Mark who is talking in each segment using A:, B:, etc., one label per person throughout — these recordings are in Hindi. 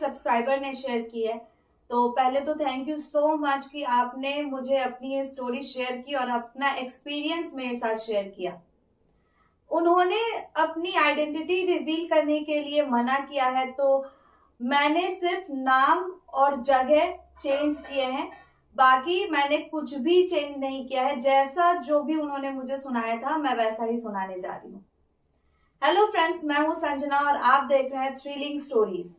A: सब्सक्राइबर ने शेयर की है। तो पहले तो थैंक यू सो मच कि आपने मुझे अपनी ये स्टोरी शेयर की और अपना एक्सपीरियंस मेरे साथ शेयर किया। उन्होंने अपनी आइडेंटिटी रिवील करने के लिए मना किया है, तो मैंने सिर्फ नाम और जगह चेंज किए हैं, बाकी मैंने कुछ भी चेंज नहीं किया है। जैसा जो भी उन्होंने मुझे सुनाया था मैं वैसा ही सुनाने जा रही हूँ। हेलो फ्रेंड्स, मैं हूँ संजना और आप देख रहे हैं थ्रिलिंग स्टोरीज।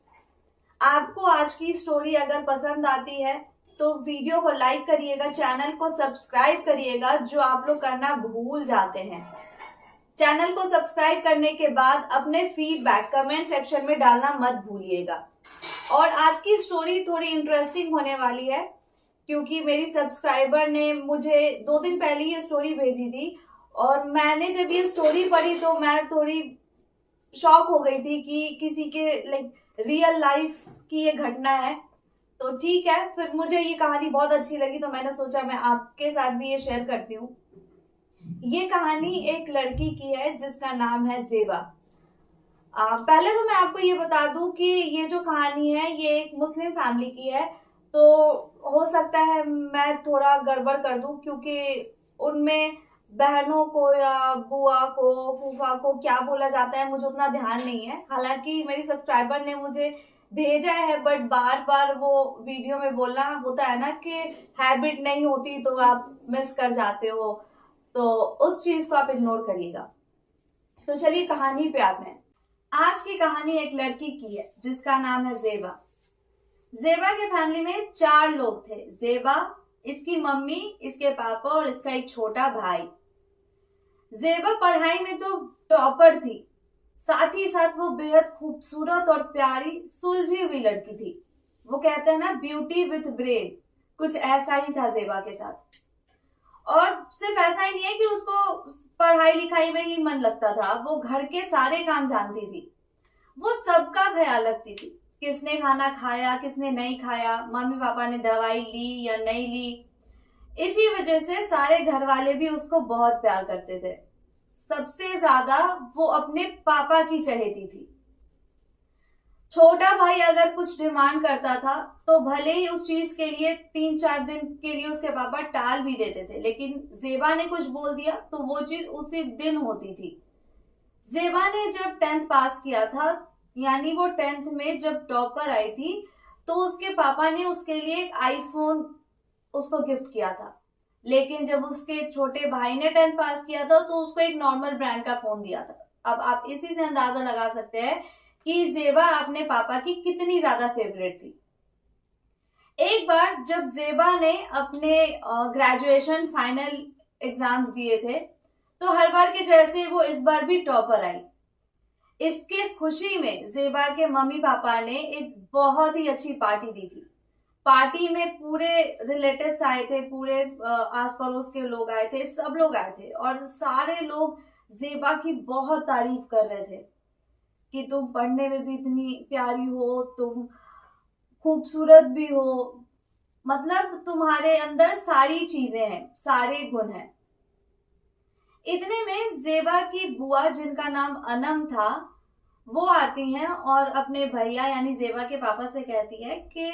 A: आपको आज की स्टोरी अगर पसंद आती है तो वीडियो को लाइक करिएगा, चैनल को सब्सक्राइब करिएगा, जो आप लोग करना भूल जाते हैं। चैनल को सब्सक्राइब करने के बाद अपने फीडबैक कमेंट सेक्शन में डालना मत भूलिएगा। और आज की स्टोरी थोड़ी इंटरेस्टिंग होने वाली है, क्योंकि मेरी सब्सक्राइबर ने मुझे 2 दिन पहले ये स्टोरी भेजी थी और मैंने जब ये स्टोरी पढ़ी तो मैं थोड़ी शॉक हो गई थी कि किसी के रियल लाइफ की ये घटना है। तो ठीक है, फिर मुझे ये कहानी बहुत अच्छी लगी तो मैंने सोचा मैं आपके साथ भी ये शेयर करती हूँ। ये कहानी एक लड़की की है जिसका नाम है ज़ेबा। पहले तो मैं आपको ये बता दूं कि ये जो कहानी है ये एक मुस्लिम फैमिली की है, तो हो सकता है मैं थोड़ा गड़बड़ कर दूं, क्योंकि उनमें बहनों को या बुआ को फूफा को क्या बोला जाता है मुझे उतना ध्यान नहीं है। हालांकि मेरी सब्सक्राइबर ने मुझे भेजा है, बट बार बार वो वीडियो में बोलना होता है ना कि हैबिट नहीं होती तो आप मिस कर जाते हो, तो उस चीज को आप इग्नोर करिएगा। तो चलिए कहानी पे आते हैं। आज की कहानी एक लड़की की है जिसका नाम है ज़ेबा। ज़ेबा के फैमिली में 4 लोग थे। ज़ेबा, इसकी मम्मी, इसके पापा और इसका एक छोटा भाई। ज़ेबा पढ़ाई में तो टॉपर थी, साथ ही साथ वो बेहद खूबसूरत और प्यारी सुलझी हुई लड़की थी। वो कहते हैं ना, ब्यूटी विथ ब्रेन, कुछ ऐसा ही था ज़ेबा के साथ। और सिर्फ ऐसा ही नहीं है कि उसको पढ़ाई लिखाई में ही मन लगता था, वो घर के सारे काम जानती थी। वो सबका ख्याल रखती थी, किसने खाना खाया किसने नहीं खाया, मम्मी पापा ने दवाई ली या नहीं ली। इसी वजह से सारे घर वाले भी उसको बहुत प्यार करते थे। सबसे ज्यादा वो अपने पापा की चहेती थी। छोटा भाई अगर कुछ डिमांड करता था तो भले ही उस चीज के लिए 3-4 दिन के लिए उसके पापा टाल भी देते थे, लेकिन ज़ेबा ने कुछ बोल दिया तो वो चीज उसी दिन होती थी। ज़ेबा ने जब 10th पास किया था, यानी वो 10th में जब टॉपर आई थी, तो उसके पापा ने उसके लिए एक आईफोन उसको गिफ्ट किया था। लेकिन जब उसके छोटे भाई ने 10th पास किया था तो उसको एक नॉर्मल ब्रांड का फोन दिया था। अब आप इसी से अंदाजा लगा सकते हैं कि ज़ेबा अपने पापा की कितनी ज्यादा फेवरेट थी। एक बार जब ज़ेबा ने अपने ग्रेजुएशन फाइनल एग्जाम्स दिए थे, तो हर बार के जैसे वो इस बार भी टॉपर आई। इसके खुशी में ज़ेबा के मम्मी पापा ने एक बहुत ही अच्छी पार्टी दी थी। पार्टी में पूरे रिलेटिव्स आए थे, पूरे आस पड़ोस के लोग आए थे, सब लोग आए थे और सारे लोग ज़ेबा की बहुत तारीफ कर रहे थे कि तुम पढ़ने में भी इतनी प्यारी हो, तुम खूबसूरत भी हो, मतलब तुम्हारे अंदर सारी चीजें हैं, सारे गुण हैं। इतने में ज़ेबा की बुआ, जिनका नाम अनम था, वो आती हैं और अपने भैया यानी ज़ेबा के पापा से कहती है कि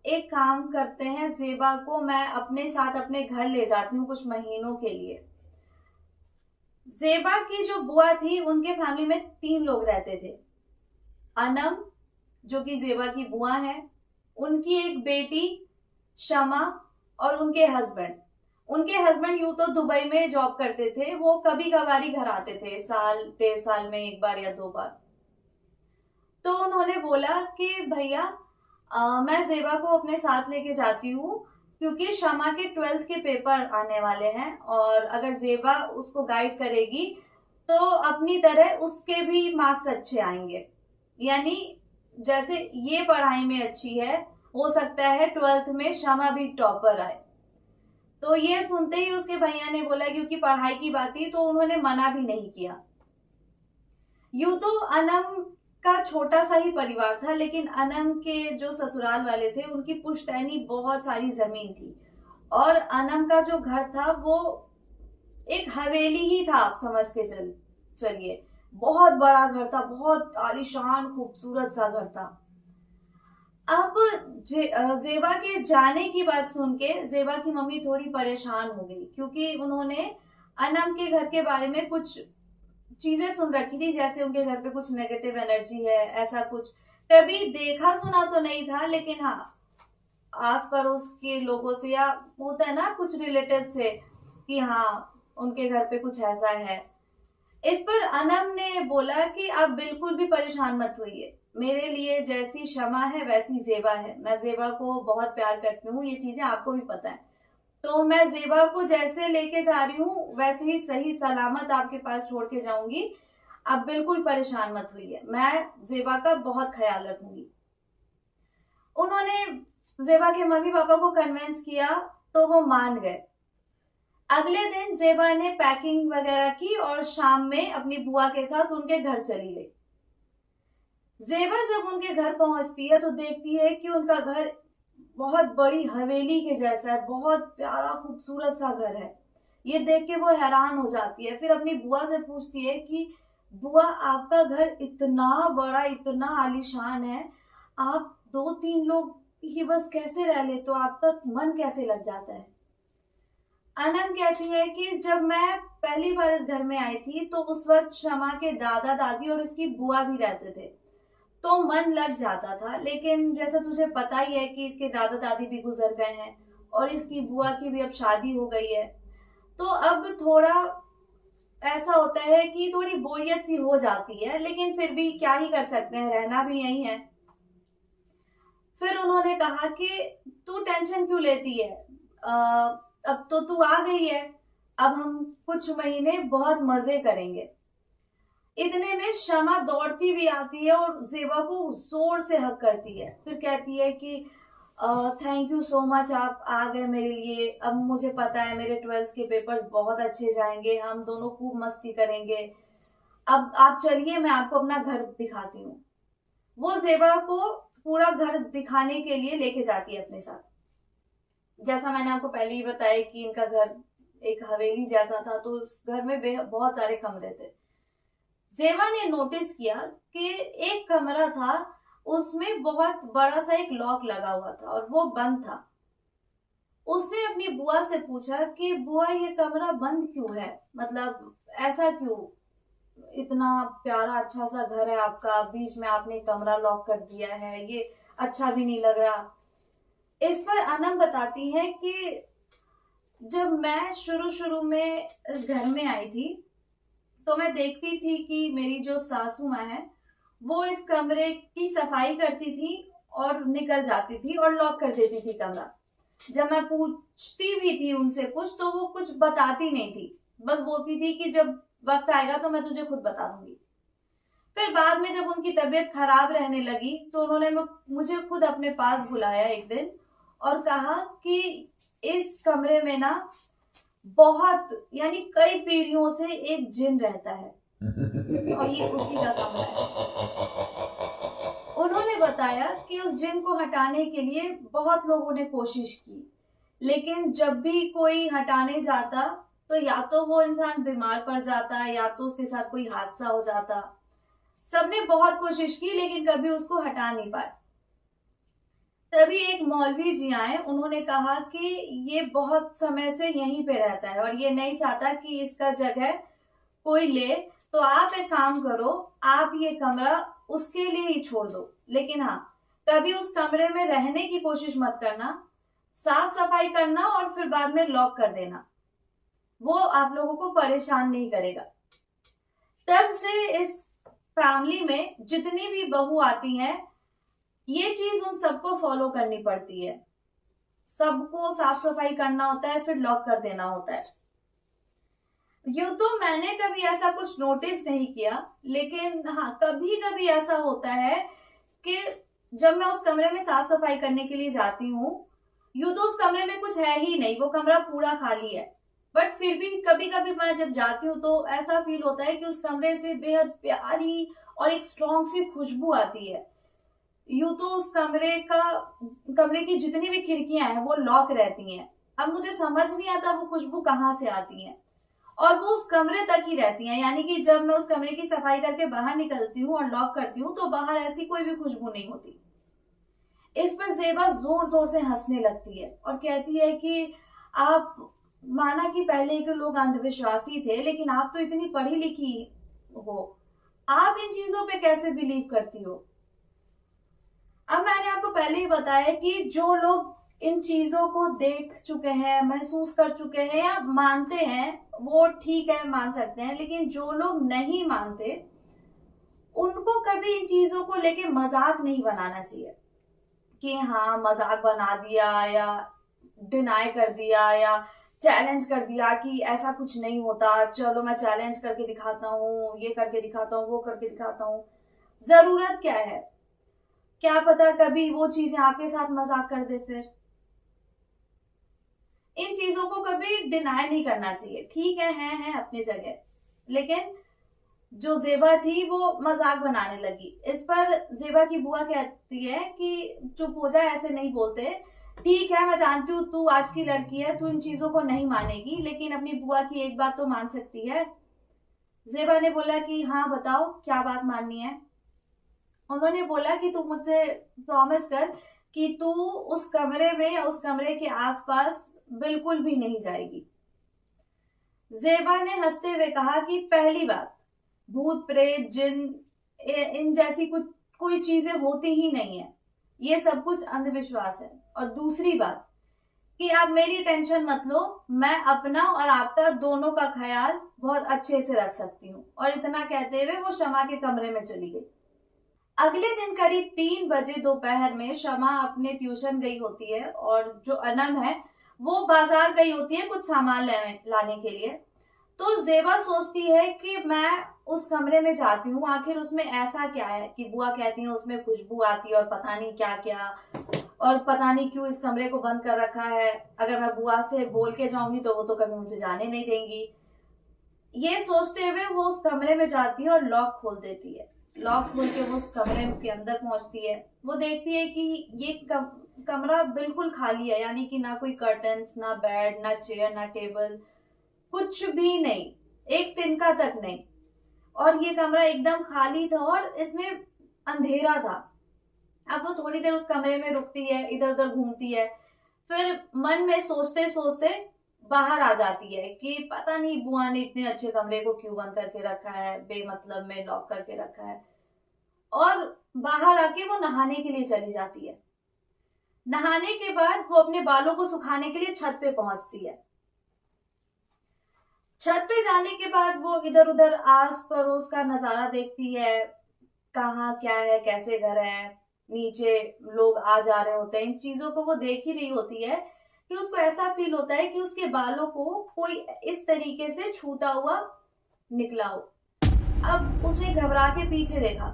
A: एक काम करते हैं, ज़ेबा को मैं अपने साथ अपने घर ले जाती हूँ कुछ महीनों के लिए। ज़ेबा की जो बुआ थी उनके फैमिली में 3 लोग रहते थे। अनम, जो कि ज़ेबा की बुआ है, उनकी एक बेटी शमा और उनके हस्बैंड। उनके हस्बैंड यूं तो दुबई में जॉब करते थे, वो कभी कभार ही घर आते थे, साल 1.5 साल में 1 बार या 2 बार। तो उन्होंने बोला कि भैया मैं ज़ेबा को अपने साथ लेके जाती हूँ, क्योंकि शमा के 12th के पेपर आने वाले हैं और अगर ज़ेबा उसको गाइड करेगी तो अपनी तरह उसके भी मार्क्स अच्छे आएंगे। यानी जैसे ये पढ़ाई में अच्छी है, हो सकता है 12th में शमा भी टॉपर आए। तो ये सुनते ही उसके भैया ने बोला, क्योंकि पढ़ाई की बात थी तो उन्होंने मना भी नहीं किया। यूं तो अनम का छोटा सा ही परिवार था, लेकिन अनम के जो ससुराल वाले थे उनकी पुश्तैनी बहुत सारी जमीन थी और अनम का जो घर था वो एक हवेली ही था, आप समझ के चलिए। बहुत बड़ा घर था, बहुत आलीशान खूबसूरत सा घर था। अब जेबा के जाने की बात सुन के जेबा की मम्मी थोड़ी परेशान हो गई, क्योंकि उन्होंने अनम के घर के बारे में कुछ चीजें सुन रखी थी, जैसे उनके घर पे कुछ नेगेटिव एनर्जी है, ऐसा कुछ। कभी देखा सुना तो नहीं था, लेकिन हाँ आस पड़ोस के लोगों से या होता है ना कुछ रिलेटिव से कि हाँ उनके घर पे कुछ ऐसा है। इस पर अनम ने बोला कि आप बिल्कुल भी परेशान मत होइए, मेरे लिए जैसी क्षमा है वैसी जेबा है, मैं जेबा को बहुत प्यार करती हूँ, ये चीजें आपको भी पता है। तो मैं जेबा को जैसे लेके जा रही हूँ वैसे ही सही सलामत आपके पास छोड़ के जाऊंगी, आप बिल्कुल परेशान मत होइए, मैं जेबा का बहुत ख्याल रखूंगी। उन्होंने जेबा के मम्मी पापा को कन्विंस किया तो वो मान गए। अगले दिन जेबा ने पैकिंग वगैरह की और शाम में अपनी बुआ के साथ उनके घर चली गई। जेबा जब उनके घर पहुंचती है तो देखती है कि उनका घर बहुत बड़ी हवेली के जैसा है, बहुत प्यारा खूबसूरत सा घर है। ये देख के वो हैरान हो जाती है, फिर अपनी बुआ से पूछती है कि बुआ आपका घर इतना बड़ा इतना आलीशान है, आप 2-3 लोग ही बस कैसे रह ले, तो आपका मन कैसे लग जाता है। अनम कहती है कि जब मैं पहली बार इस घर में आई थी तो उस वक्त शमा के दादा दादी और इसकी बुआ भी रहते थे, तो मन लग जाता था। लेकिन जैसा तुझे पता ही है कि इसके दादा दादी भी गुजर गए हैं और इसकी बुआ की भी अब शादी हो गई है, तो अब थोड़ा ऐसा होता है कि थोड़ी बोरियत सी हो जाती है, लेकिन फिर भी क्या ही कर सकते हैं, रहना भी यही है। फिर उन्होंने कहा कि तू टेंशन क्यों लेती है, अब तो तू आ गई है, अब हम कुछ महीने बहुत मजे करेंगे। इतने में शमा दौड़ती भी आती है और जेबा को जोर से हक करती है, फिर कहती है कि थैंक यू सो मच, आप आ गए मेरे लिए, अब मुझे पता है मेरे 12th के पेपर्स बहुत अच्छे जाएंगे, हम दोनों खूब मस्ती करेंगे, अब आप चलिए मैं आपको अपना घर दिखाती हूँ। वो जेबा को पूरा घर दिखाने के लिए लेके जाती है अपने साथ। जैसा मैंने आपको पहले ही बताया कि इनका घर एक हवेली जैसा था, तो उस घर में बहुत सारे कमरे थे। जेबा ने नोटिस किया कि एक कमरा था, उसमें बहुत बड़ा सा एक लॉक लगा हुआ था और वो बंद था। उसने अपनी बुआ से पूछा कि बुआ ये कमरा बंद क्यों है, मतलब ऐसा क्यों, इतना प्यारा अच्छा सा घर है आपका, बीच में आपने कमरा लॉक कर दिया है, ये अच्छा भी नहीं लग रहा। इस पर अनम बताती है कि जब मैं शुरू शुरू में इस घर में आई थी तो मैं देखती थी कि मेरी जो सासू माँ है वो इस कमरे की सफाई करती थी और निकल जाती थी और लॉक कर देती थी कमरा। जब मैं पूछती भी थी उनसे कुछ तो वो कुछ बताती नहीं थी, बस बोलती थी कि जब वक्त आएगा तो मैं तुझे खुद बता दूंगी। फिर बाद में जब उनकी तबीयत खराब रहने लगी तो उन्होंने मुझे खुद अपने पास बुलाया एक दिन और कहा कि इस कमरे में ना बहुत यानी कई पीढ़ियों से एक जिन रहता है और ये उसी का कमरा है। उन्होंने बताया कि उस जिन को हटाने के लिए बहुत लोगों ने कोशिश की, लेकिन जब भी कोई हटाने जाता तो या तो वो इंसान बीमार पड़ जाता या तो उसके साथ कोई हादसा हो जाता। सबने बहुत कोशिश की लेकिन कभी उसको हटा नहीं पाए। तभी एक मौलवी जी आए, उन्होंने कहा कि ये बहुत समय से यहीं पे रहता है और ये नहीं चाहता कि इसका जगह कोई ले, तो आप एक काम करो, आप ये कमरा उसके लिए ही छोड़ दो, लेकिन हाँ कभी उस कमरे में रहने की कोशिश मत करना, साफ सफाई करना और फिर बाद में लॉक कर देना, वो आप लोगों को परेशान नहीं करेगा। तब से इस फैमिली में जितनी भी बहू आती हैं ये चीज उन सबको फॉलो करनी पड़ती है, सबको साफ सफाई करना होता है फिर लॉक कर देना होता है। यूं तो मैंने कभी ऐसा कुछ नोटिस नहीं किया, लेकिन हाँ कभी कभी ऐसा होता है कि जब मैं उस कमरे में साफ सफाई करने के लिए जाती हूँ, यूं तो उस कमरे में कुछ है ही नहीं, वो कमरा पूरा खाली है, बट फिर भी कभी कभी मैं जब जाती हूँ तो ऐसा फील होता है कि उस कमरे से बेहद प्यारी और एक स्ट्रॉन्ग सी खुशबू आती है। यूं तो उस कमरे की जितनी भी खिड़कियां हैं वो लॉक रहती हैं, अब मुझे समझ नहीं आता वो खुशबू कहाँ से आती है, और वो उस कमरे तक ही रहती हैं, यानी कि जब मैं उस कमरे की सफाई करके बाहर निकलती हूँ और लॉक करती हूँ तो बाहर ऐसी कोई भी खुशबू नहीं होती। इस पर जेबा जोर जोर से हंसने लगती है और कहती है कि आप, माना कि पहले के लोग अंधविश्वासी थे, लेकिन आप तो इतनी पढ़ी लिखी हो, आप इन चीजों पे कैसे बिलीव करती हो? अब मैंने आपको पहले ही बताया कि जो लोग इन चीजों को देख चुके हैं, महसूस कर चुके हैं या मानते हैं, वो ठीक है, मान सकते हैं, लेकिन जो लोग नहीं मानते उनको कभी इन चीजों को लेके मजाक नहीं बनाना चाहिए कि हाँ मजाक बना दिया या डिनाई कर दिया या चैलेंज कर दिया कि ऐसा कुछ नहीं होता, चलो मैं चैलेंज करके दिखाता हूँ, ये करके दिखाता हूँ, वो करके दिखाता हूँ। जरूरत क्या है? क्या पता कभी वो चीजें आपके साथ मजाक कर दे। फिर इन चीजों को कभी डिनाई नहीं करना चाहिए। ठीक है अपनी जगह, लेकिन जो जेबा थी वो मजाक बनाने लगी। इस पर जेबा की बुआ कहती है कि चुप हो जा, ऐसे नहीं बोलते। ठीक है, मैं जानती हूँ तू आज की लड़की है, तू इन चीजों को नहीं मानेगी, लेकिन अपनी बुआ की एक बात तो मान सकती है। जेबा ने बोला कि हाँ बताओ क्या बात माननी है। उन्होंने बोला कि तू मुझसे प्रॉमिस कर कि तू उस कमरे में या उस कमरे के आसपास बिल्कुल भी नहीं जाएगी। जेबा ने हंसते हुए कहा कि पहली बात, भूत प्रेत जिन इन जैसी कुछ कोई चीजें होती ही नहीं है, ये सब कुछ अंधविश्वास है। और दूसरी बात कि आप मेरी टेंशन मत लो, मैं अपना और आपका दोनों का ख्याल बहुत अच्छे से रख सकती हूँ। और इतना कहते हुए वो शमा के कमरे में चली गई। अगले दिन करीब 3 बजे दोपहर में शमा अपने ट्यूशन गई होती है और जो अनम है वो बाजार गई होती है कुछ सामान लाने के लिए। तो जेबा सोचती है कि मैं उस कमरे में जाती हूँ, आखिर उसमें ऐसा क्या है कि बुआ कहती है उसमें खुशबू आती है और पता नहीं क्या क्या, और पता नहीं क्यों इस कमरे को बंद कर रखा है। अगर मैं बुआ से बोल के जाऊंगी तो वो तो कभी मुझे जाने नहीं देंगी। ये सोचते हुए वो उस कमरे में जाती है और लॉक खोल देती है। लॉक खोल के वो उस कमरे के अंदर पहुंचती है। वो देखती है कि ये कमरा बिल्कुल खाली है, यानी कि ना कोई कर्टन्स, ना बेड, ना चेयर, ना टेबल, कुछ भी नहीं, एक तिनका तक नहीं। और ये कमरा एकदम खाली था और इसमें अंधेरा था। अब वो थोड़ी देर उस कमरे में रुकती है, इधर उधर घूमती है, फिर मन में सोचते सोचते बाहर आ जाती है कि पता नहीं बुआ ने इतने अच्छे कमरे को क्यों बंद करके रखा है, बेमतलब में लॉक करके रखा है। और बाहर आके वो नहाने के लिए चली जाती है। नहाने के बाद वो अपने बालों को सुखाने के लिए छत पे पहुंचती है। छत पे जाने के बाद वो इधर उधर आस पड़ोस का नजारा देखती है, कहाँ क्या है, कैसे घर है, नीचे लोग आ जा रहे होते हैं। इन चीजों को वो देख ही रही होती है कि उसको ऐसा फील होता है कि उसके बालों को कोई इस तरीके से छूता हुआ निकला हो। अब उसने घबरा के पीछे देखा,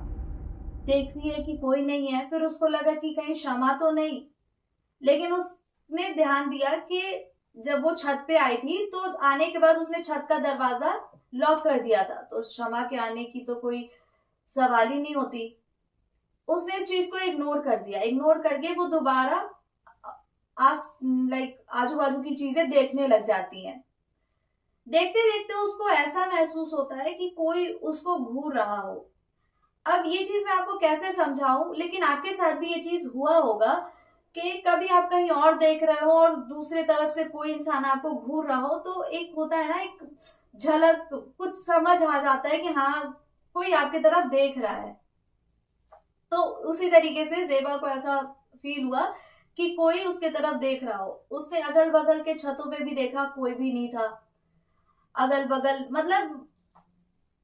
A: देखती है कि कोई नहीं है। फिर उसको लगा कि कहीं शमा तो नहीं, लेकिन उसने ध्यान दिया कि जब वो छत पे आई थी तो आने के बाद उसने छत का दरवाजा लॉक कर दिया था, तो शमा के आने की तो कोई सवाल ही नहीं होती। उसने इस चीज को इग्नोर कर दिया। इग्नोर करके वो दोबारा आजू बाजू की चीजें देखने लग जाती हैं। देखते देखते उसको ऐसा महसूस होता है कि कोई उसको घूर रहा हो। अब ये चीज मैं आपको कैसे समझाऊं, लेकिन आपके साथ भी ये चीज हुआ होगा कि कभी आप कहीं और देख रहे हो और दूसरे तरफ से कोई इंसान आपको घूर रहा हो, तो एक होता है ना, एक झलक, कुछ समझ आ जाता है कि हाँ कोई आपकी तरफ देख रहा है। तो उसी तरीके से जेबा को ऐसा फील हुआ कि कोई उसके तरफ देख रहा हो। उसने अगल बगल के छतों पे भी देखा, कोई भी नहीं था अगल बगल। मतलब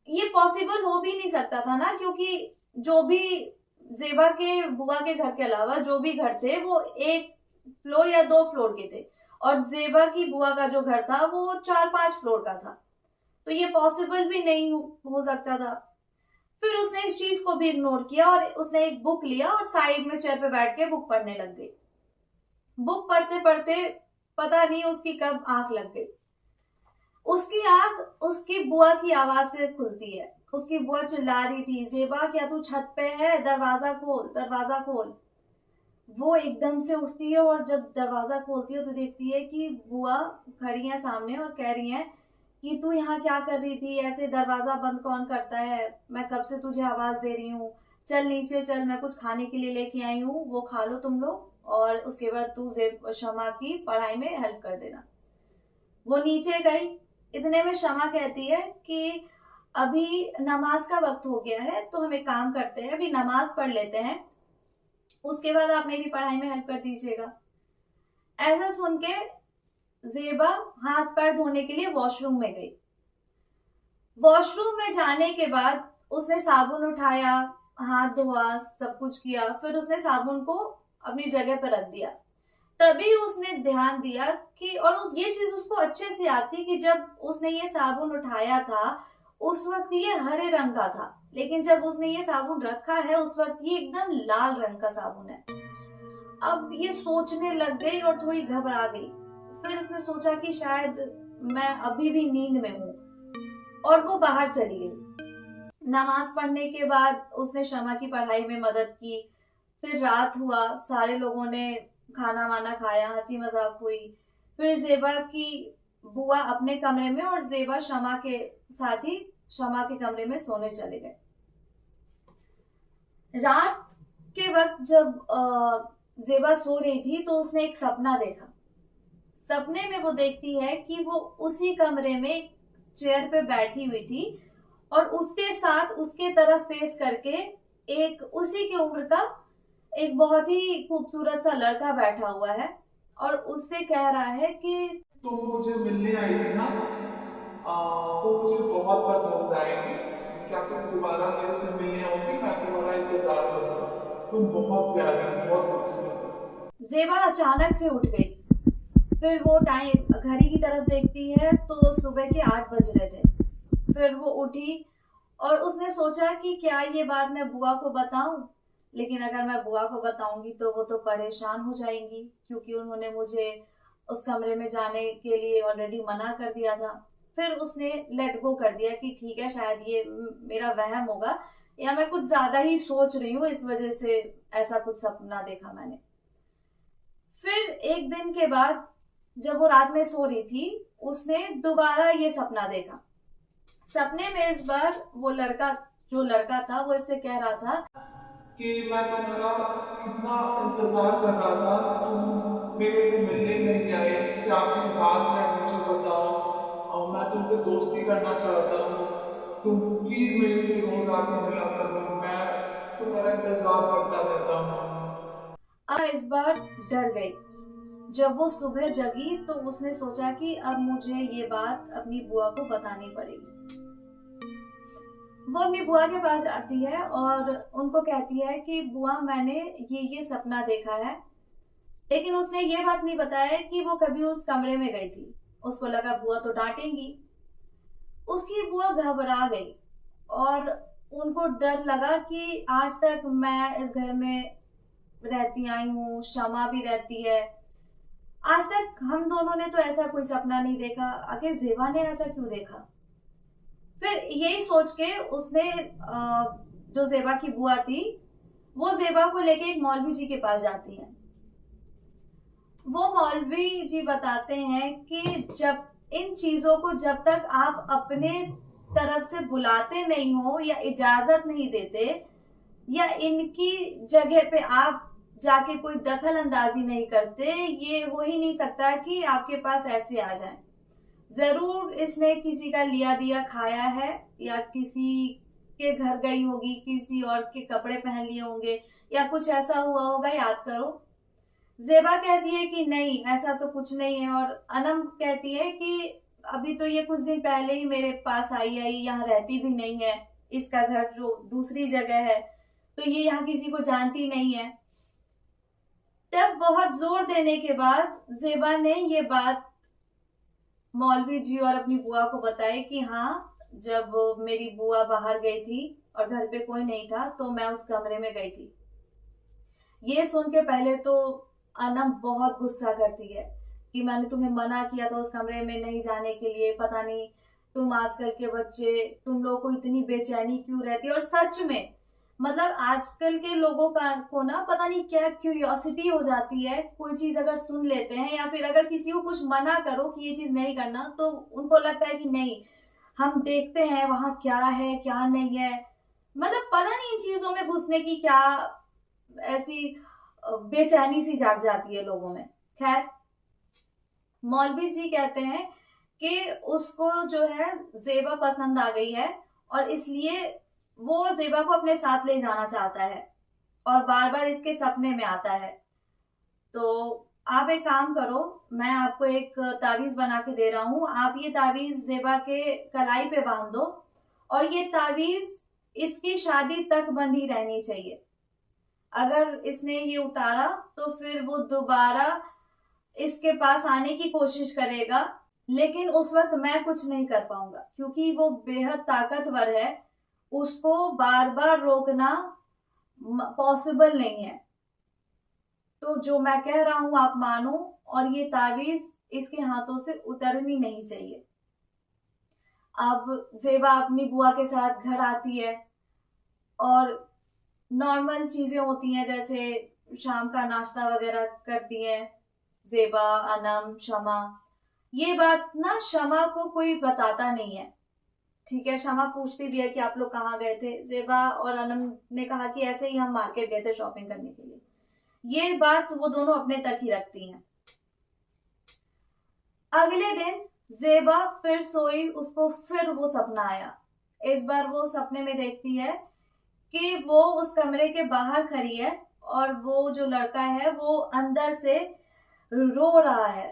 A: ये पॉसिबल हो भी नहीं सकता था ना, क्योंकि जो भी जेबा के बुआ के घर के अलावा जो भी घर थे वो 1 फ्लोर या 2 फ्लोर के थे, और जेबा की बुआ का जो घर था वो 4-5 फ्लोर का था। तो ये पॉसिबल भी नहीं हो सकता था। फिर उसने इस चीज को भी इग्नोर किया और उसने एक बुक लिया और साइड में चेयर पे बैठ के बुक पढ़ने लग गई। बुक पढ़ते पढ़ते पता नहीं उसकी कब आंख लग गई। उसकी आंख उसकी बुआ की आवाज से खुलती है। उसकी बुआ चिल्ला रही थी, जेबा क्या तू छत पे है, दरवाजा खोल, दरवाजा खोल। वो एकदम से उठती है और जब दरवाजा खोलती है तो देखती है कि बुआ खड़ी है सामने और कह रही है कि तू यहाँ क्या कर रही थी, ऐसे दरवाजा बंद कौन करता है, मैं कब से तुझे आवाज दे रही हूँ, चल नीचे चल, मैं कुछ खाने के लिए लेके आई हूँ, वो खा लो तुम लोग, और उसके बाद तू शमा की पढ़ाई में हेल्प कर देना। वो नीचे गई। इतने में शमा कहती है कि अभी नमाज का वक्त हो गया है, तो हम एक काम करते हैं, अभी नमाज पढ़ लेते हैं, उसके बाद आप मेरी पढ़ाई में हेल्प कर दीजिएगा। ऐसा सुन के जेबा हाथ पैर धोने के लिए वॉशरूम में गई। वॉशरूम में जाने के बाद उसने साबुन उठाया, हाथ धोआ, सब कुछ किया, फिर उसने साबुन को अपनी जगह पर रख दिया। तभी उसने ध्यान दिया कि, और ये चीज उसको अच्छे से आती कि जब उसने ये साबुन उठाया था उस वक्त ये हरे रंग का था, लेकिन जब उसने ये साबुन रखा है उस वक्त ये एकदम लाल रंग का साबुन है। अब ये सोचने लग गई और थोड़ी घबरा गई। फिर उसने सोचा कि शायद मैं अभी भी नींद में हूँ, और वो बाहर चली गई। नमाज पढ़ने के बाद उसने शमा की पढ़ाई में मदद की। फिर रात हुआ, सारे लोगों ने खाना वाना खाया, हंसी मजाक हुई। फिर जेबा की बुआ अपने कमरे में और जेबा शमा के साथ ही शमा के कमरे में सोने चले गए। रात के वक्त जब जेबा सो रही थी तो उसने एक सपना देखा। सपने में वो देखती है कि वो उसी कमरे में चेयर पे बैठी हुई थी और उसके साथ उसके तरफ फेस करके एक उसी की उम्र का एक बहुत ही खूबसूरत सा लड़का बैठा हुआ है और उससे कह रहा है कि
B: तुम मुझे मिलने आई थी ना। तुम मुझे बहुत पसंद आएगी। क्या तुम दोबारा मेरे से मिलने आओगी? मैं तुम्हारा इंतजार करूंगा। तुम बहुत प्यारी हो, बहुत खूबसूरत हो।
A: जेबा अचानक से उठ गई। फिर वो टाइम घड़ी की तरफ देखती है तो सुबह के 8 बज रहे थे। फिर वो उठी और उसने सोचा कि क्या ये बात मैं बुआ को बताऊं, लेकिन अगर मैं बुआ को बताऊंगी तो वो तो परेशान हो जाएंगी, क्योंकि उन्होंने मुझे उस कमरे में जाने के लिए ऑलरेडी मना कर दिया था। फिर उसने लेट गो कर दिया कि ठीक है, शायद ये मेरा वहम होगा या मैं कुछ ज्यादा ही सोच रही हूँ, इस वजह से ऐसा कुछ सपना देखा मैंने। फिर एक दिन के बाद जब वो रात में सो रही थी उसने दोबारा ये सपना देखा। सपने में इस बार वो लड़का, जो लड़का था, वो इससे कह रहा था
B: कि मैं तुम्हारा कितना इंतजार कर रहा था, तुम मेरे से मिलने नहीं आए। क्या कोई बात है? मुझे बताओ। और मैं तुमसे दोस्ती करना चाहता हूँ। तुम प्लीज मेरे से रोज आके मिला करो। मैं तुम्हारा इंतजार करता रहता हूँ।
A: इस बार डर गई। जब वो सुबह जगी तो उसने सोचा कि अब मुझे ये बात अपनी बुआ को बतानी पड़ेगी। वो अपनी बुआ के पास जाती है और उनको कहती है कि बुआ, मैंने ये सपना देखा है। लेकिन उसने ये बात नहीं बताया कि वो कभी उस कमरे में गई थी। उसको लगा बुआ तो डांटेंगी। उसकी बुआ घबरा गई और उनको डर लगा कि आज तक मैं इस घर में रहती आई हूँ, शमा भी रहती है, आज तक हम दोनों ने तो ऐसा कोई सपना नहीं देखा, आखिर जेबा ने ऐसा क्यों देखा। फिर यही सोच के उसने जो जेबा की बुआ थी वो जेबा को लेके एक मौलवी जी के पास जाती है। वो मौलवी जी बताते हैं कि जब इन चीजों को जब तक आप अपने तरफ से बुलाते नहीं हो या इजाजत नहीं देते या इनकी जगह पे आप जाके कोई दखल अंदाजी नहीं करते, ये हो ही नहीं सकता कि आपके पास ऐसे आ जाए। जरूर इसने किसी का लिया दिया खाया है या किसी के घर गई होगी, किसी और के कपड़े पहन लिए होंगे या कुछ ऐसा हुआ होगा, याद करो। जेबा कहती है कि नहीं, ऐसा तो कुछ नहीं है, और अनम कहती है कि अभी तो ये कुछ दिन पहले ही मेरे पास आई है, यहाँ रहती भी नहीं है, इसका घर जो दूसरी जगह है, तो ये यहाँ किसी को जानती नहीं है। तब बहुत जोर देने के बाद जेबा ने ये बात मौलवी जी और अपनी बुआ को बताई कि हाँ, जब मेरी बुआ बाहर गई थी और घर पे कोई नहीं था तो मैं उस कमरे में गई थी। ये सुन के पहले तो अनम बहुत गुस्सा करती है कि मैंने तुम्हें मना किया था उस कमरे में नहीं जाने के लिए, पता नहीं तुम आजकल के बच्चे, तुम लोगों को इतनी बेचैनी क्यों रहती है। और सच में मतलब आजकल के लोगों का को ना पता नहीं क्या क्यूरियोसिटी हो जाती है, कोई चीज अगर सुन लेते हैं या फिर अगर किसी को कुछ मना करो कि ये चीज नहीं करना तो उनको लगता है कि नहीं, हम देखते हैं वहां क्या है क्या नहीं है। मतलब पता नहीं इन चीजों में घुसने की क्या ऐसी बेचैनी सी जाग जाती है लोगों में। खैर, मौलवी जी कहते हैं कि उसको जो है जेबा पसंद आ गई है और इसलिए वो जेबा को अपने साथ ले जाना चाहता है और बार बार इसके सपने में आता है। तो आप एक काम करो, मैं आपको एक तावीज बना के दे रहा हूं, आप ये तावीज जेबा के कलाई पे बांध दो और ये तावीज इसकी शादी तक बंधी रहनी चाहिए। अगर इसने ये उतारा तो फिर वो दोबारा इसके पास आने की कोशिश करेगा, लेकिन उस वक्त मैं कुछ नहीं कर पाऊंगा क्योंकि वो बेहद ताकतवर है, उसको बार बार रोकना पॉसिबल नहीं है। तो जो मैं कह रहा हूं आप मानो और ये तावीज इसके हाथों से उतरनी नहीं चाहिए। अब जेबा अपनी बुआ के साथ घर आती है और नॉर्मल चीजें होती हैं, जैसे शाम का नाश्ता वगैरह करती हैं जेबा, अनम, शमा। ये बात ना शमा को कोई बताता नहीं है। ठीक है, शमा पूछती भी है कि आप लोग कहाँ गए थे। जेबा और अनम ने कहा कि ऐसे ही हम मार्केट गए थे शॉपिंग करने के लिए। ये बात वो दोनों अपने तक ही रखती हैं। अगले दिन जेबा फिर सोई, उसको फिर वो सपना आया। इस बार वो सपने में देखती है कि वो उस कमरे के बाहर खड़ी है और वो जो लड़का है वो अंदर से रो रहा है,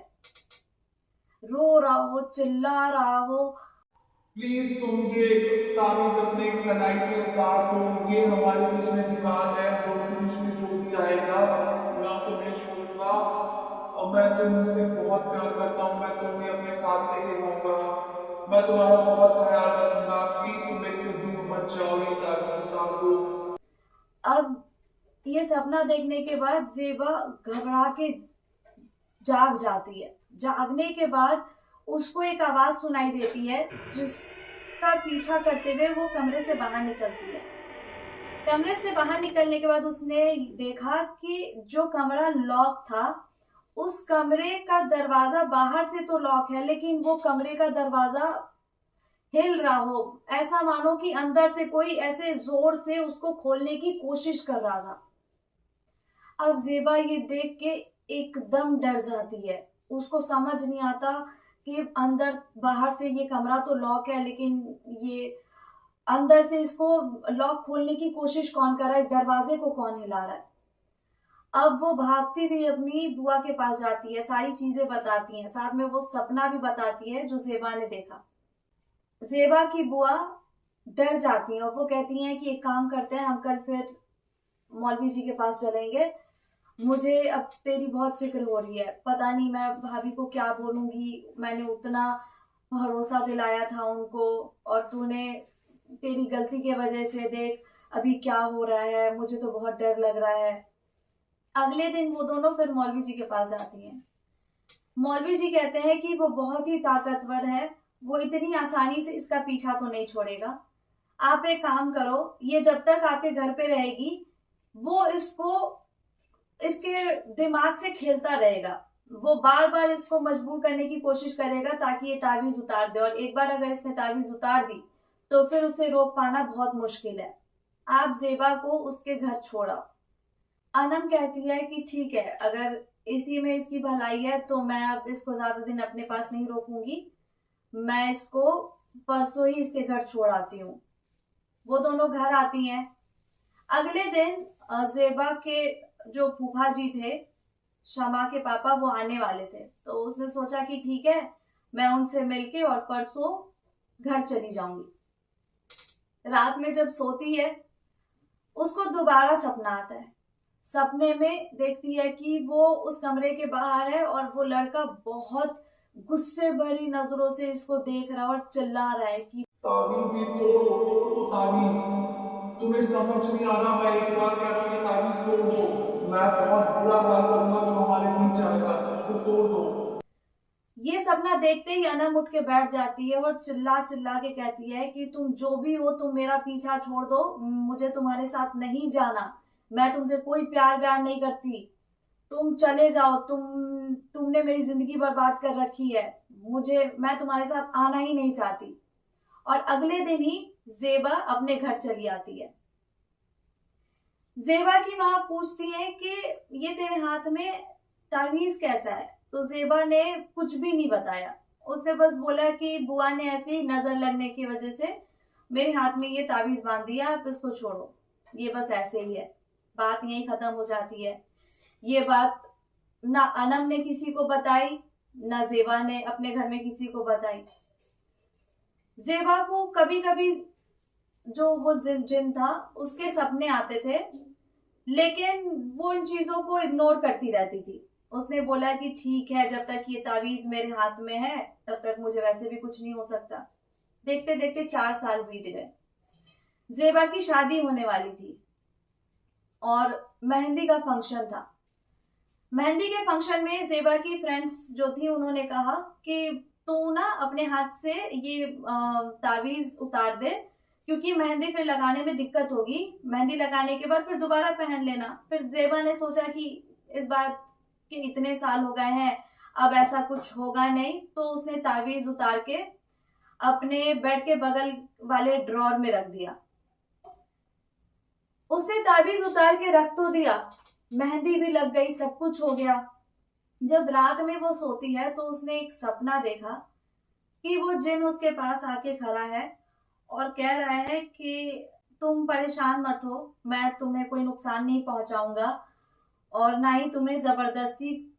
A: रो रहा हो, चिल्ला रहा हो।
B: प्लीज तुम ये तावीज अपने कलाई से उतार दो, ये हमारे बीच में विवाद है, दोनों के बीच में जो भी आएगा मैं उसे नहीं छोड़ूंगा और मैं तुमसे बहुत प्यार करता हूँ, मैं तुम्हें अपने साथ लेके जाऊंगा, मैं तुम्हारा बहुत ख्याल रखूंगा, प्लीज तुम मेरे से दूर मत जाओ, ये तावीज उतार दो।
A: अब ये सपना देखने के बाद जेबा घबरा के जाग जाती है। जागने के बाद उसको एक आवाज सुनाई देती है जिसका पीछा करते हुए वो कमरे से बाहर निकलती है। कमरे से बाहर निकलने के बाद उसने देखा कि जो कमरा लॉक था, उस कमरे का दरवाजा बाहर से तो लॉक है लेकिन वो कमरे का दरवाजा हिल रहा हो, ऐसा मानो कि अंदर से कोई ऐसे जोर से उसको खोलने की कोशिश कर रहा था। अब जेबा ये देख के एकदम डर जाती है। उसको समझ नहीं आता कि अंदर बाहर से ये कमरा तो लॉक है लेकिन ये अंदर से इसको लॉक खोलने की कोशिश कौन कर रहा है, इस दरवाजे को कौन हिला रहा है। अब वो भागती हुई अपनी बुआ के पास जाती है, सारी चीजें बताती है, साथ में वो सपना भी बताती है जो जेबा ने देखा। जेबा की बुआ डर जाती है और वो कहती हैं कि एक काम करते हैं, हम कल फिर मौलवी जी के पास चलेंगे, मुझे अब तेरी बहुत फिक्र हो रही है, पता नहीं मैं भाभी को क्या बोलूंगी, मैंने उतना भरोसा दिलाया था उनको और तूने, तेरी गलती की वजह से देख अभी क्या हो रहा है, मुझे तो बहुत डर लग रहा है। अगले दिन वो दोनों फिर मौलवी जी के पास जाती हैं। मौलवी जी कहते हैं कि वो बहुत ही ताकतवर है, वो इतनी आसानी से इसका पीछा तो नहीं छोड़ेगा। आप एक काम करो, ये जब तक आपके घर पे रहेगी वो इसके दिमाग से खेलता रहेगा, वो बार बार इसको मजबूर करने की कोशिश करेगा ताकि ये तावीज उतार दे, और एक बार अगर इसने तावीज उतार दी तो फिर उसे रोक पाना बहुत मुश्किल है। आप जेबा को उसके घर छोड़ा। अनम कहती है कि ठीक है, अगर इसी में इसकी भलाई है तो मैं अब इसको ज्यादा दिन अपने पास नहीं रोकूंगी, मैं इसको परसों ही इसके घर छोड़ आती हूँ। वो दोनों घर आती हैं। अगले दिन जेबा के जो फूफा जी थे, शमा के पापा, वो आने वाले थे, तो उसने सोचा कि ठीक है मैं उनसे मिलके और परसों घर चली जाऊंगी। रात में जब सोती है उसको दोबारा सपना आता है। सपने में देखती है कि वो उस कमरे के बाहर है और वो लड़का बहुत गुस्से भरी नजरों से इसको देख रहा है और चिल्ला रहा है कि
B: तावीज ये तोड़ो, तोड़ दो तावीज, तुम्हें समझ नहीं आ रहा, मैं एक बार कह रहा हूँ ये तावीज तोड़ दो, मैं बहुत बुरा हाल करूंगा जो हमारे बीच आएगा, उसको तोड़ दो।
A: ये सपना देखते ही अनम उठ के बैठ जाती है और चिल्ला चिल्ला के कहती है कि तुम जो भी हो, तुम मेरा पीछा छोड़ दो, मुझे तुम्हारे साथ नहीं जाना, मैं तुमसे कोई प्यार व्यार नहीं करती, तुम चले जाओ, तुमने मेरी जिंदगी बर्बाद कर रखी है, मैं तुम्हारे साथ आना ही नहीं चाहती। और अगले दिन ही जेबा अपने घर चली आती है। जेबा की माँ पूछती है कि ये तेरे हाथ में तावीज कैसा है, तो जेबा ने कुछ भी नहीं बताया। उसने बस बोला कि बुआ ने ऐसे ही नजर लगने की वजह से मेरे हाथ में ये तावीज बांध दिया, आप इसको छोड़ो, ये बस ऐसे ही है। बात यहीं खत्म हो जाती है। ये बात ना अनम ने किसी को बताई, ना जेबा ने अपने घर में किसी को बताई। जेबा को कभी कभी जो वो जिन था उसके सपने आते थे, लेकिन वो इन चीजों को इग्नोर करती रहती थी। उसने बोला कि ठीक है, जब तक ये तावीज मेरे हाथ में है तब तक मुझे वैसे भी कुछ नहीं हो सकता। देखते देखते 4 साल बीत गए। जेबा की शादी होने वाली थी और मेहंदी का फंक्शन था। मेहंदी के फंक्शन में जेबा की फ्रेंड्स जो थी उन्होंने कहा कि तू ना अपने हाथ से ये तावीज उतार दे, क्योंकि मेहंदी फिर लगाने में दिक्कत होगी, मेहंदी लगाने के बाद फिर दोबारा पहन लेना। फिर जेबा ने सोचा कि इस बात के इतने साल हो गए हैं, अब ऐसा कुछ होगा नहीं, तो उसने तावीज उतार के अपने बेड के बगल वाले ड्रॉर में रख दिया। उसने तावीज उतार के रख तो दिया, मेहंदी भी लग गई, सब कुछ हो गया। जब रात में वो सोती है तो उसने एक सपना देखा कि वो जिन उसके पास आके खड़ा है और कह रहा है कि तुम परेशान मत हो, मैं तुम्हें कोई नुकसान नहीं पहुंचाऊंगा और ना ही तुम्हें जबरदस्ती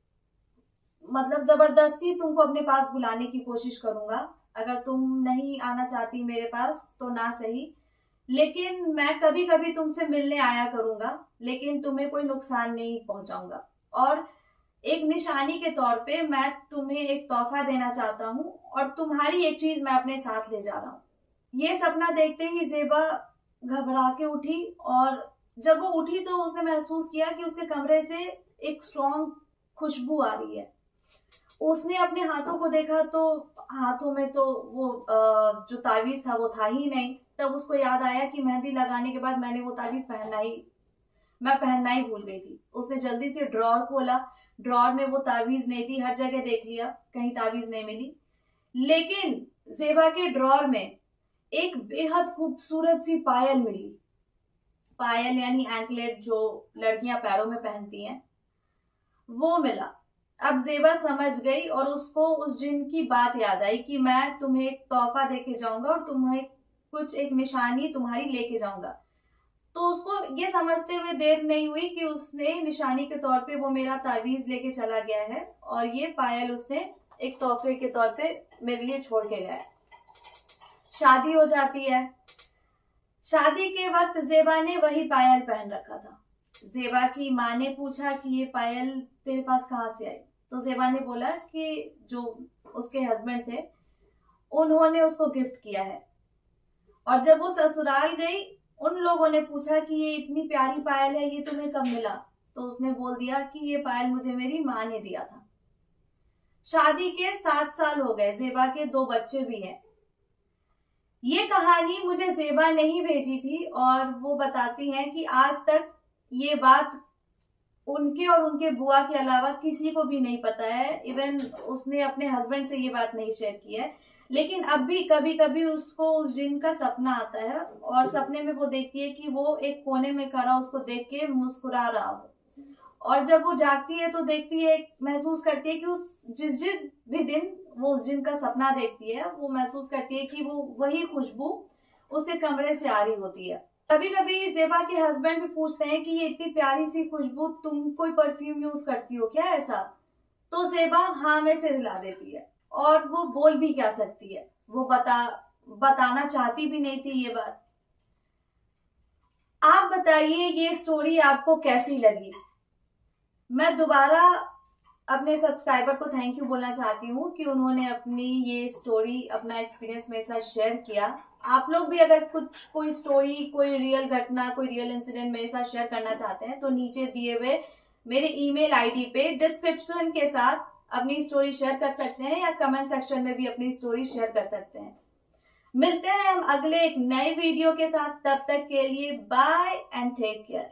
A: तुमको अपने पास बुलाने की कोशिश करूंगा। अगर तुम नहीं आना चाहती मेरे पास तो ना सही, लेकिन मैं कभी कभी तुमसे मिलने आया करूंगा, लेकिन तुम्हें कोई नुकसान नहीं पहुंचाऊंगा। और एक निशानी के तौर पे मैं तुम्हें एक तोहफा देना चाहता हूँ और तुम्हारी एक चीज मैं अपने साथ ले जा रहा हूँ। ये सपना देखते ही जेबा घबरा के उठी, और जब वो उठी तो उसने महसूस किया कि उसके कमरे से एक स्ट्रॉन्ग खुशबू आ रही है। उसने अपने हाथों को देखा तो हाथों में तो वो जो तावीज था वो था ही नहीं। तब उसको याद आया कि मेहंदी लगाने के बाद मैंने वो तावीज मैं पहनना ही भूल गई थी। उसने जल्दी से ड्रॉर खोला, ड्रॉर में वो तावीज नहीं थी, हर जगह देख लिया, कहीं तावीज नहीं मिली। लेकिन जेबा के ड्रॉर में एक बेहद खूबसूरत सी पायल मिली। पायल यानी एंकलेट जो लड़कियां पैरों में पहनती हैं, वो मिला। अब जेबा समझ गई और उसको उस जिन की बात याद आई कि मैं तुम्हें एक तोहफा देके जाऊंगा और तुम्हें कुछ एक निशानी तुम्हारी लेके जाऊंगा। तो उसको ये समझते हुए देर नहीं हुई कि उसने निशानी के तौर पे वो मेरा तावीज लेके चला गया है और ये पायल उसने एक तोहफे के तौर पे मेरे लिए छोड़ के गया है। शादी हो जाती है। शादी के वक्त जेबा ने वही पायल पहन रखा था। जेबा की माँ ने पूछा कि ये पायल तेरे पास कहाँ से आई, तो जेबा ने बोला कि जो उसके हस्बैंड थे उन्होंने उसको गिफ्ट किया है। और जब वो ससुराल गई, उन लोगों ने पूछा कि ये इतनी प्यारी पायल है, ये तुम्हें कब मिला, तो उसने बोल दिया कि ये पायल मुझे मेरी माँ ने दिया था। शादी के 7 साल हो गए, जेबा के 2 बच्चे भी हैं। ये कहानी मुझे जेबा ने ही भेजी थी और वो बताती हैं कि आज तक ये बात उनके और उनके बुआ के अलावा किसी को भी नहीं पता है। इवन उसने अपने हस्बैंड से ये बात नहीं शेयर की है। लेकिन अब भी कभी कभी उसको उस जिन का सपना आता है और सपने में वो देखती है कि वो एक कोने में खड़ा उसको देख के मुस्कुरा रहा हो। और जब वो जागती है तो देखती है, महसूस करती है कि उस जिस जिस भी दिन वो उस जिन का सपना देखती है, वो महसूस करती है कि वो वही खुशबू उसके कमरे से आ रही होती है। कभी कभी जेबा के हस्बैंड भी पूछते हैं कि ये इतनी प्यारी सी खुशबू, तुम कोई परफ्यूम यूज करती हो क्या ऐसा? तो जेबा हाँ में सिर हिला देती है और वो बोल भी क्या सकती है, वो बताना चाहती भी नहीं थी ये बात। आप बताइए ये स्टोरी आपको कैसी लगी? मैं दोबारा अपने सब्सक्राइबर को थैंक यू बोलना चाहती हूँ कि उन्होंने अपनी ये स्टोरी, अपना एक्सपीरियंस मेरे साथ शेयर किया। आप लोग भी अगर कोई स्टोरी, कोई रियल घटना, कोई रियल इंसिडेंट मेरे साथ शेयर करना चाहते हैं तो नीचे दिए हुए मेरे ईमेल आईडी पे डिस्क्रिप्शन के साथ अपनी स्टोरी शेयर कर सकते हैं या कमेंट सेक्शन में भी अपनी स्टोरी शेयर कर सकते हैं। मिलते हैं हम अगले एक नए वीडियो के साथ, तब तक के लिए बाय एंड टेक केयर।